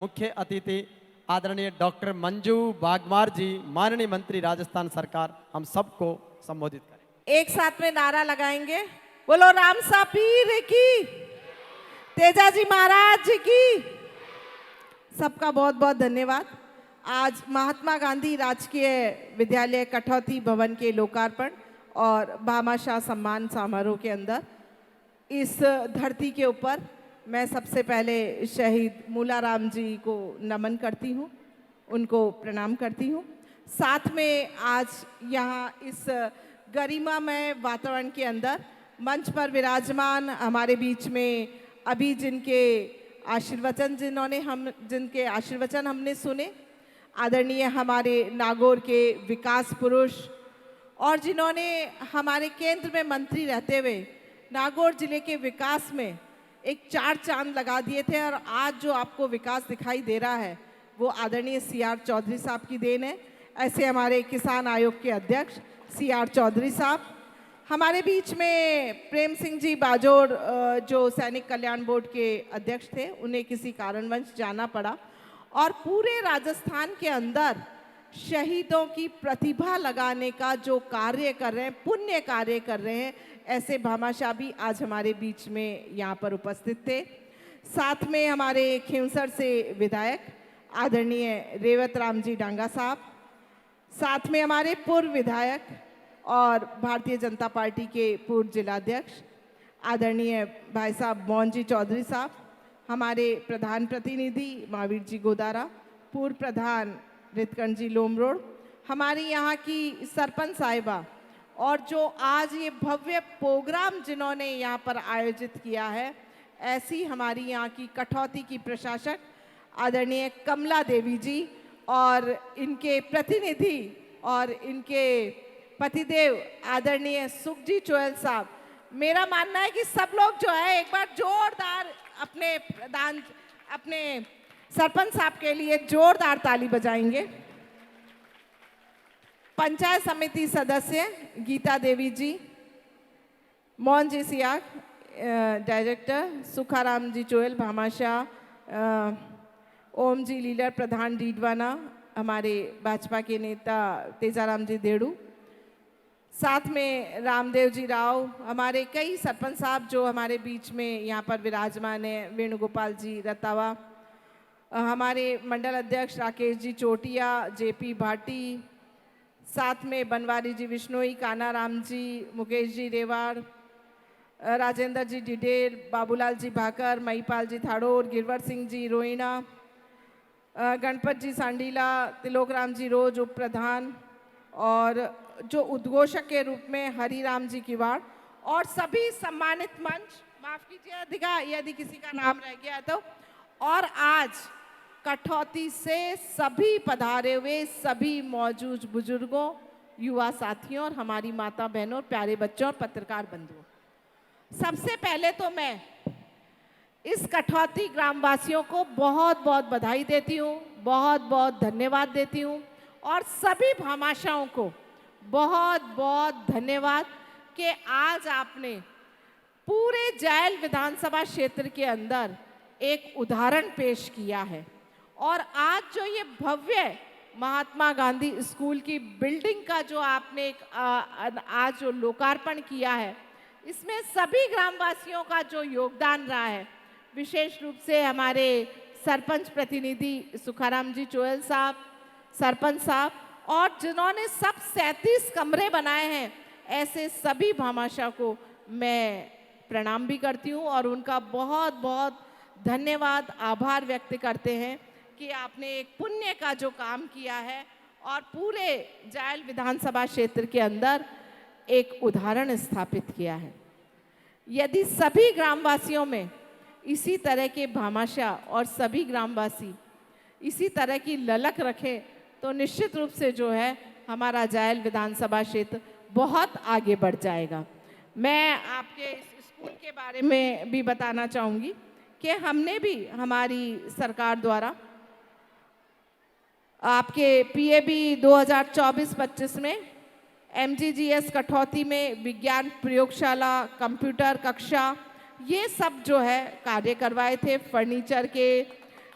मुख्य अतिथि आदरणीय डॉक्टर मंजू बागमार जी, माननीय मंत्री राजस्थान सरकार, हम सबको संबोधित करें। एक साथ में नारा लगाएंगे, बोलो रामसा पीर की, तेजाजी महाराज जी की। सबका बहुत बहुत धन्यवाद। आज महात्मा गांधी राजकीय विद्यालय कठौती भवन के लोकार्पण और भामाशाह सम्मान समारोह के अंदर इस धरती के ऊपर मैं सबसे पहले शहीद मूलाराम जी को नमन करती हूँ, उनको प्रणाम करती हूँ। साथ में आज यहाँ इस गरिमामय वातावरण के अंदर मंच पर विराजमान हमारे बीच में अभी जिनके आशीर्वचन हमने सुने, आदरणीय हमारे नागौर के विकास पुरुष और जिन्होंने हमारे केंद्र में मंत्री रहते हुए नागौर जिले के विकास में एक 4 चांद लगा दिए थे और आज जो आपको विकास दिखाई दे रहा है वो आदरणीय CR चौधरी साहब की देन है। ऐसे हमारे किसान आयोग के अध्यक्ष CR चौधरी साहब, हमारे बीच में प्रेम सिंह जी बाजोड़ जो सैनिक कल्याण बोर्ड के अध्यक्ष थे, उन्हें किसी कारणवश जाना पड़ा और पूरे राजस्थान के अंदर शहीदों की प्रतिभा लगाने का जो कार्य कर रहे हैं, पुण्य कार्य कर रहे हैं, ऐसे भामाशाह भी आज हमारे बीच में यहाँ पर उपस्थित थे। साथ में हमारे खिंवसर से विधायक आदरणीय रेवत राम जी डांगा साहब, साथ में हमारे पूर्व विधायक और भारतीय जनता पार्टी के पूर्व जिलाध्यक्ष आदरणीय भाई साहब मोहन जी चौधरी साहब, हमारे प्रधान प्रतिनिधि महावीर जी गोदारा, पूर्व प्रधान रितकर्ण जी लोमरोड, हमारी यहाँ की सरपंच साहिबा और जो आज ये भव्य प्रोग्राम जिन्होंने यहाँ पर आयोजित किया है, ऐसी हमारी यहाँ की कठौती की प्रशासक आदरणीय कमला देवी जी और इनके प्रतिनिधि और इनके पतिदेव आदरणीय सुखजी चोयल साहब। मेरा मानना है कि सब लोग जो है एक बार जोरदार अपने सरपंच साहब के लिए जोरदार ताली बजाएंगे। पंचायत समिति सदस्य गीता देवी जी, मोहन जी सियाग डायरेक्टर, सुखाराम जी चोयल भामाशाह, ओम जी लीलर प्रधान डीडवाना, हमारे भाजपा के नेता तेजाराम जी देड़ू, साथ में रामदेव जी राव, हमारे कई सरपंच साहब जो हमारे बीच में यहाँ पर विराजमान हैं, वेणुगोपाल जी रतावा, हमारे मंडल अध्यक्ष राकेश जी चोटिया, JP भाटी, साथ में बनवारी जी विश्नोई, काना राम जी, मुकेश जी रेवाड़, राजेंद्र जी डिडेर, बाबूलाल जी भाकर, महीपाल जी थाड़ोर, गिरवर सिंह जी रोइना, गणपत जी सांडीला, तिलोक राम जी रोज उप प्रधान और जो उद्घोषक के रूप में हरिराम जी किवाड़ और सभी सम्मानित मंच, माफ कीजिए यदि किसी का नाम रह गया तो, और आज कठौती से सभी पधारे हुए सभी मौजूद बुजुर्गों, युवा साथियों और हमारी माता बहनों, प्यारे बच्चों और पत्रकार बंधुओं, सबसे पहले तो मैं इस कठौती ग्रामवासियों को बहुत बहुत बधाई देती हूँ, बहुत बहुत धन्यवाद देती हूँ और सभी भामाशाहों को बहुत बहुत धन्यवाद कि आज आपने पूरे जायल विधानसभा क्षेत्र के अंदर एक उदाहरण पेश किया है और आज जो ये भव्य महात्मा गांधी स्कूल की बिल्डिंग का जो आपने आज जो लोकार्पण किया है, इसमें सभी ग्रामवासियों का जो योगदान रहा है, विशेष रूप से हमारे सरपंच प्रतिनिधि सुखाराम जी चोयल साहब, सरपंच साहब और जिन्होंने सब 37 कमरे बनाए हैं, ऐसे सभी भामाशाह को मैं प्रणाम भी करती हूँ और उनका बहुत बहुत धन्यवाद, आभार व्यक्त करते हैं कि आपने एक पुण्य का जो काम किया है और पूरे जायल विधानसभा क्षेत्र के अंदर एक उदाहरण स्थापित किया है। यदि सभी ग्रामवासियों में इसी तरह के भामाशाह और सभी ग्रामवासी इसी तरह की ललक रखें तो निश्चित रूप से जो है हमारा जायल विधानसभा क्षेत्र बहुत आगे बढ़ जाएगा। मैं आपके इस स्कूल के बारे में भी बताना चाहूँगी कि हमने भी हमारी सरकार द्वारा आपके PAB 2024-25 में MGGS कठौती में विज्ञान प्रयोगशाला, कंप्यूटर कक्षा, ये सब जो है कार्य करवाए थे। फर्नीचर के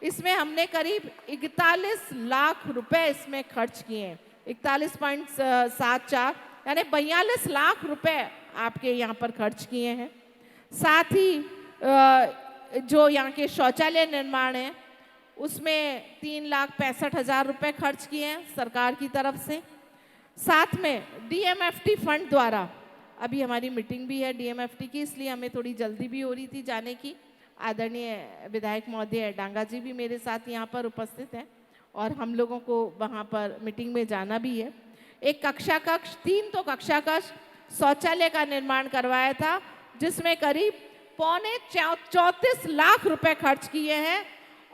इसमें हमने करीब 41 लाख रुपए इसमें खर्च किए हैं, 41.74 यानी 42 लाख रुपए आपके यहाँ पर खर्च किए हैं। साथ ही जो यहाँ के शौचालय निर्माण है उसमें 3,65,000 रुपए खर्च किए हैं सरकार की तरफ से। साथ में DMFT फंड द्वारा, अभी हमारी मीटिंग भी है DMFT की, इसलिए हमें थोड़ी जल्दी भी हो रही थी जाने की। आदरणीय विधायक महोदय डांगा जी भी मेरे साथ यहाँ पर उपस्थित हैं और हम लोगों को वहाँ पर मीटिंग में जाना भी है। एक कक्षा कक्ष, 3 तो कक्षा कक्ष शौचालय का निर्माण करवाया था, जिसमें करीब 34 लाख रुपए खर्च किए हैं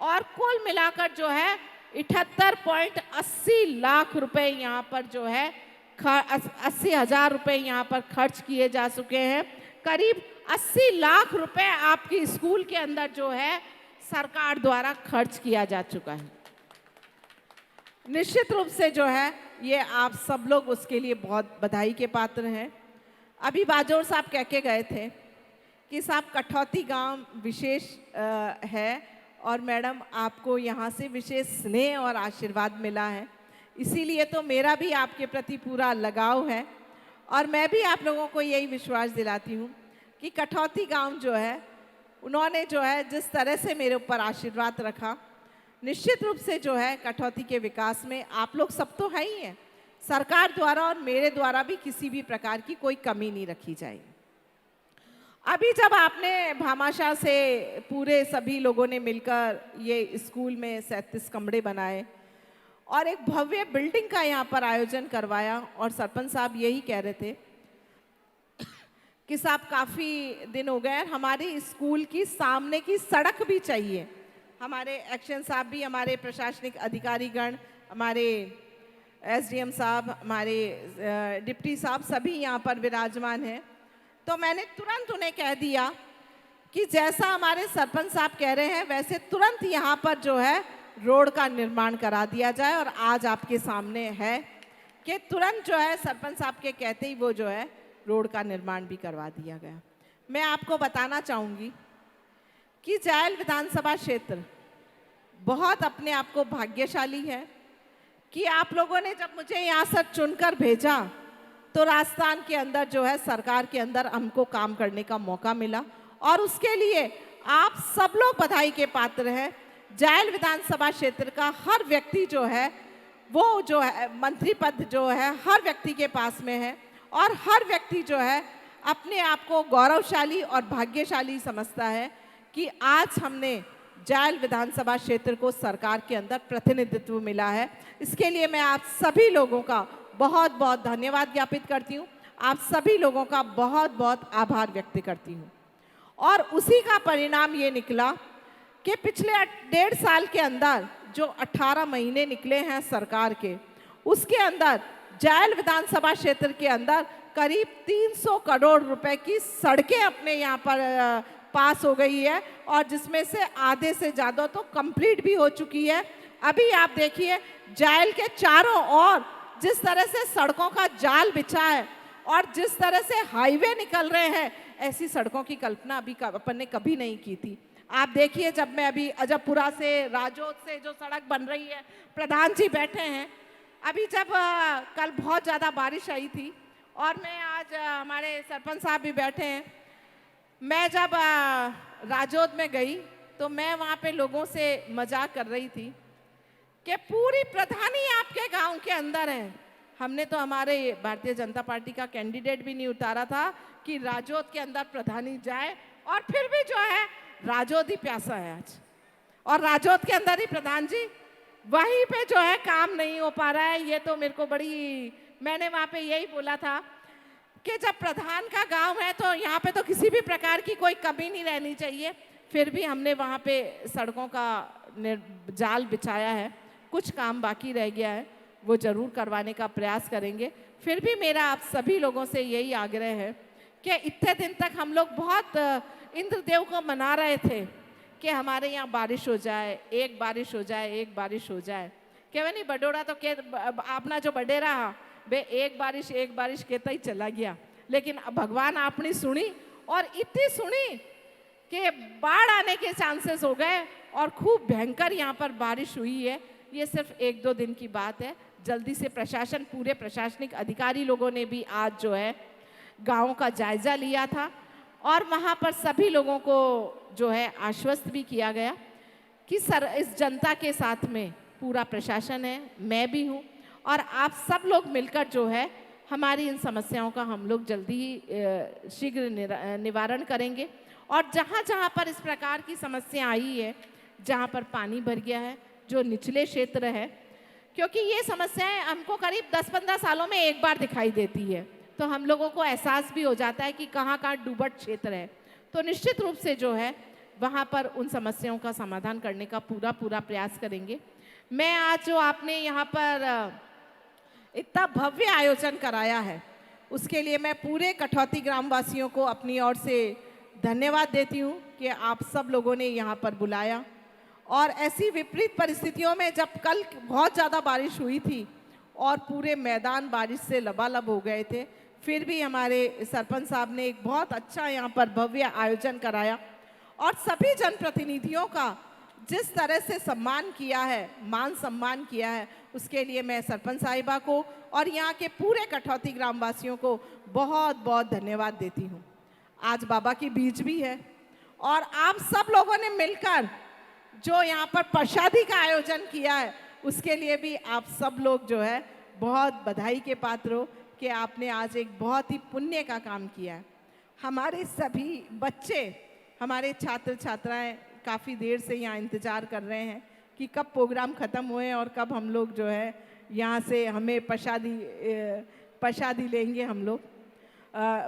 और कुल मिलाकर जो है 78.80 लाख रुपए यहाँ पर जो है 80,000 रुपए यहाँ पर खर्च किए जा चुके हैं। करीब 80 लाख रुपए आपकी स्कूल के अंदर जो है सरकार द्वारा खर्च किया जा चुका है। निश्चित रूप से जो है ये आप सब लोग उसके लिए बहुत बधाई के पात्र हैं। अभी बाजोर साहब कह के गए थे कि साहब कठौती गांव विशेष है और मैडम आपको यहाँ से विशेष स्नेह और आशीर्वाद मिला है, इसीलिए तो मेरा भी आपके प्रति पूरा लगाव है। और मैं भी आप लोगों को यही विश्वास दिलाती हूँ कि कठौती गांव जो है उन्होंने जो है जिस तरह से मेरे ऊपर आशीर्वाद रखा, निश्चित रूप से जो है कठौती के विकास में आप लोग सब तो है ही हैं, सरकार द्वारा और मेरे द्वारा भी किसी भी प्रकार की कोई कमी नहीं रखी जाएगी। अभी जब आपने भामाशाह से पूरे सभी लोगों ने मिलकर ये स्कूल में 37 कमरे बनाए और एक भव्य बिल्डिंग का यहाँ पर आयोजन करवाया, और सरपंच साहब यही कह रहे थे कि साहब काफ़ी दिन हो गए हमारे स्कूल की सामने की सड़क भी चाहिए। हमारे एक्शन साहब भी, हमारे प्रशासनिक अधिकारीगण, हमारे SDM साहब, हमारे डिप्टी साहब सभी यहाँ पर विराजमान हैं। तो मैंने तुरंत उन्हें कह दिया कि जैसा हमारे सरपंच साहब कह रहे हैं वैसे तुरंत यहाँ पर जो है रोड का निर्माण करा दिया जाए, और आज आपके सामने है कि तुरंत जो है सरपंच साहब के कहते ही वो जो है रोड का निर्माण भी करवा दिया गया। मैं आपको बताना चाहूँगी कि जायल विधानसभा क्षेत्र बहुत अपने आप को भाग्यशाली है कि आप लोगों ने जब मुझे यहाँ से चुनकर भेजा तो राजस्थान के अंदर जो है सरकार के अंदर हमको काम करने का मौका मिला, और उसके लिए आप सब लोग बधाई के पात्र हैं। जायल विधानसभा क्षेत्र का हर व्यक्ति जो है वो जो है मंत्री पद जो है हर व्यक्ति के पास में है, और हर व्यक्ति जो है अपने आप को गौरवशाली और भाग्यशाली समझता है कि आज हमने जायल विधानसभा क्षेत्र को सरकार के अंदर प्रतिनिधित्व मिला है। इसके लिए मैं आप सभी लोगों का बहुत बहुत धन्यवाद ज्ञापित करती हूँ, आप सभी लोगों का बहुत बहुत आभार व्यक्त करती हूँ। और उसी का परिणाम ये निकला कि पिछले 1.5 साल के अंदर जो 18 महीने निकले हैं सरकार के, उसके अंदर जायल विधानसभा क्षेत्र के अंदर करीब 300 करोड़ रुपए की सड़कें अपने यहाँ पर पास हो गई है, और जिसमें से आधे से ज़्यादा तो कंप्लीट भी हो चुकी है। अभी आप देखिए जायल के चारों ओर जिस तरह से सड़कों का जाल बिछा है और जिस तरह से हाईवे निकल रहे हैं, ऐसी सड़कों की कल्पना अभी अपन ने कभी नहीं की थी। आप देखिए जब मैं अभी अजबपुरा से राजौद से जो सड़क बन रही है, प्रधान जी बैठे हैं, अभी जब कल बहुत ज़्यादा बारिश आई थी और मैं आज हमारे सरपंच साहब भी बैठे हैं, मैं जब राजौद में गई तो मैं वहाँ पे लोगों से मजाक कर रही थी कि पूरी प्रधानी आपके गांव के अंदर है। हमने तो हमारे भारतीय जनता पार्टी का कैंडिडेट भी नहीं उतारा था कि राजौद के अंदर प्रधानी जाए, और फिर भी जो है राजौद ही प्यासा है आज, और राजौद के अंदर ही प्रधान जी वहीं पे जो है काम नहीं हो पा रहा है। ये तो मेरे को बड़ी, मैंने वहाँ पे यही बोला था कि जब प्रधान का गांव है तो यहाँ पे तो किसी भी प्रकार की कोई कमी नहीं रहनी चाहिए। फिर भी हमने वहाँ पे सड़कों का जाल बिछाया है, कुछ काम बाकी रह गया है, वो ज़रूर करवाने का प्रयास करेंगे। फिर भी मेरा आप सभी लोगों से यही आग्रह है कि इतने दिन तक हम लोग बहुत इंद्रदेव को मना रहे थे कि हमारे यहाँ बारिश हो जाए, एक बारिश हो जाए, एक बारिश हो जाए। क्या नहीं बडोड़ा तो के अपना जो बडेरा बे एक बारिश कहता ही चला गया, लेकिन भगवान आपने सुनी, और इतनी सुनी कि बाढ़ आने के चांसेस हो गए। और खूब भयंकर यहाँ पर बारिश हुई है। ये सिर्फ 1-2 दिन की बात है। जल्दी से प्रशासन, पूरे प्रशासनिक अधिकारी लोगों ने भी आज जो है गाँव का जायजा लिया था और वहाँ पर सभी लोगों को जो है आश्वस्त भी किया गया कि सर इस जनता के साथ में पूरा प्रशासन है, मैं भी हूँ और आप सब लोग मिलकर जो है हमारी इन समस्याओं का हम लोग जल्दी ही शीघ्र निवारण करेंगे। और जहाँ जहाँ पर इस प्रकार की समस्या आई है, जहाँ पर पानी भर गया है, जो निचले क्षेत्र है, क्योंकि ये समस्याएं हमको करीब 10-15 सालों में एक बार दिखाई देती है, तो हम लोगों को एहसास भी हो जाता है कि कहाँ कहाँ डूबट क्षेत्र है। तो निश्चित रूप से जो है वहाँ पर उन समस्याओं का समाधान करने का पूरा प्रयास करेंगे। मैं आज जो आपने यहाँ पर इतना भव्य आयोजन कराया है, उसके लिए मैं पूरे कठौती ग्रामवासियों को अपनी ओर से धन्यवाद देती हूँ कि आप सब लोगों ने यहाँ पर बुलाया। और ऐसी विपरीत परिस्थितियों में जब कल बहुत ज़्यादा बारिश हुई थी और पूरे मैदान बारिश से लबालब हो गए थे, फिर भी हमारे सरपंच साहब ने एक बहुत अच्छा यहाँ पर भव्य आयोजन कराया और सभी जनप्रतिनिधियों का जिस तरह से सम्मान किया है, मान सम्मान किया है, उसके लिए मैं सरपंच साहिबा को और यहाँ के पूरे कठौती ग्रामवासियों को बहुत बहुत धन्यवाद देती हूँ। आज बाबा की बीज भी है और आप सब लोगों ने मिलकर जो यहाँ पर प्रसादी का आयोजन किया है, उसके लिए भी आप सब लोग जो है बहुत बधाई के पात्र हो कि आपने आज एक बहुत ही पुण्य का काम किया है। हमारे सभी बच्चे, हमारे छात्र छात्राएं काफ़ी देर से यहाँ इंतज़ार कर रहे हैं कि कब प्रोग्राम ख़त्म हुए और कब हम लोग जो है यहाँ से हमें प्रसादी लेंगे हम लोग।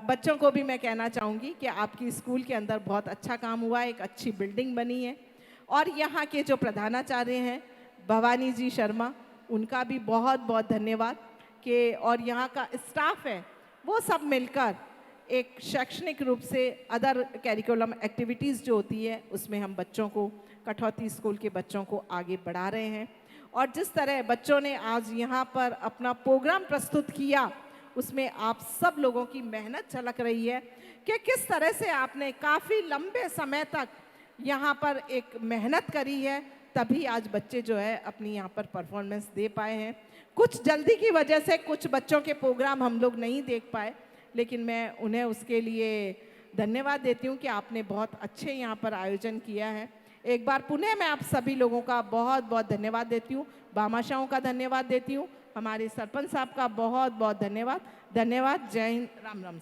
बच्चों को भी मैं कहना चाहूँगी कि आपकी स्कूल के अंदर बहुत अच्छा काम हुआ है, एक अच्छी बिल्डिंग बनी है और यहाँ के जो प्रधानाचार्य हैं भवानी जी शर्मा, उनका भी बहुत बहुत धन्यवाद कि और यहाँ का स्टाफ है वो सब मिलकर एक शैक्षणिक रूप से अदर कैरिकुलम एक्टिविटीज़ जो होती है उसमें हम बच्चों को, कठौती स्कूल के बच्चों को आगे बढ़ा रहे हैं। और जिस तरह बच्चों ने आज यहाँ पर अपना प्रोग्राम प्रस्तुत किया, उसमें आप सब लोगों की मेहनत झलक रही है कि किस तरह से आपने काफ़ी लंबे समय तक यहाँ पर एक मेहनत करी है, तभी आज बच्चे जो है अपनी यहाँ पर परफॉर्मेंस दे पाए हैं। कुछ जल्दी की वजह से कुछ बच्चों के प्रोग्राम हम लोग नहीं देख पाए, लेकिन मैं उन्हें उसके लिए धन्यवाद देती हूँ कि आपने बहुत अच्छे यहाँ पर आयोजन किया है। एक बार पुनः मैं आप सभी लोगों का बहुत बहुत धन्यवाद देती हूँ, भामाशाहों का धन्यवाद देती हूँ, हमारे सरपंच साहब का बहुत बहुत धन्यवाद। जय हिंद, राम राम।